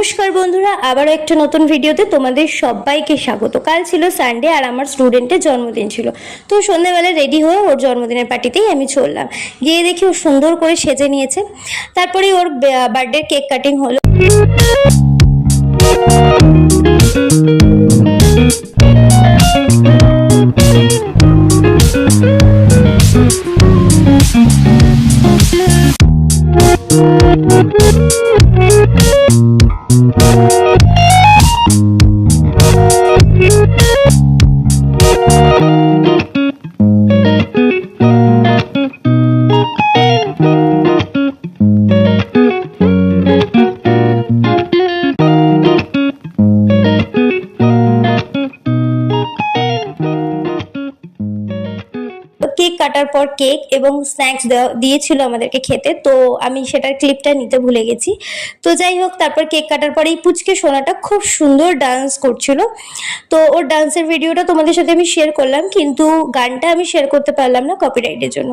নমস্কার বন্ধুরা, আবারও একটা নতুন ভিডিওতে তোমাদের সবাইকে স্বাগত। কাল ছিল সানডে আর আমার স্টুডেন্টের জন্মদিন ছিল, তো সন্ধ্যেবেলা রেডি হয়ে ওর জন্মদিনের পার্টিতেই আমি চললাম। গিয়ে দেখি ও সুন্দর করে সেজে নিয়েছে। তারপরে ওর বার্থডে কেক কাটিং হলো। কেক কাটার পর কেক এবং স্ন্যাক্স দিয়েছিল আমাদেরকে খেতে, তো আমি সেটার ক্লিপটা নিতে ভুলে গেছি। তো যাই হোক, তারপর কেক কাটার পরে এই পুচকে সোনাটা খুব সুন্দর ডান্স করছিল, তো ওর ডান্সের ভিডিওটা তোমাদের সাথে আমি শেয়ার করলাম, কিন্তু গানটা আমি শেয়ার করতে পারলাম না কপিরাইটের জন্য।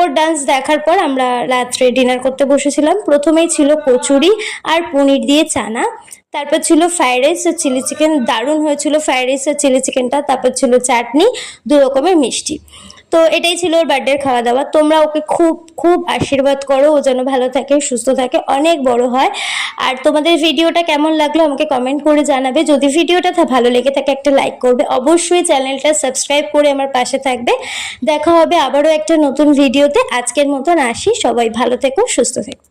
ওর ডান্স দেখার পর আমরা রাত্রে ডিনার করতে বসেছিলাম। প্রথমেই ছিল কচুরি আর পনির দিয়ে চানা, তারপর ছিল ফ্রাইড রাইস আর চিলি চিকেন, দারুণ হয়েছিল ফ্রাইড রাইস আর চিলি চিকেনটা। তারপর ছিল চাটনি, 2 রকমের মিষ্টি। তো এটাই ছিল ওর বার্থডের খাওয়া দাওয়া। তোমরা ওকে খুব খুব আশীর্বাদ করো, ও যেন ভালো থাকে, সুস্থ থাকে, অনেক বড় হয়। আর তোমাদের ভিডিওটা কেমন লাগলো আমাকে কমেন্ট করে জানাবে। যদি ভিডিওটা ভালো লেগে থাকে একটা লাইক করবে, অবশ্যই চ্যানেলটা সাবস্ক্রাইব করে আমার পাশে থাকবে। দেখা হবে আবারও একটা নতুন ভিডিওতে। আজকের মতন আসি, সবাই ভালো থেকো, সুস্থ থেকো।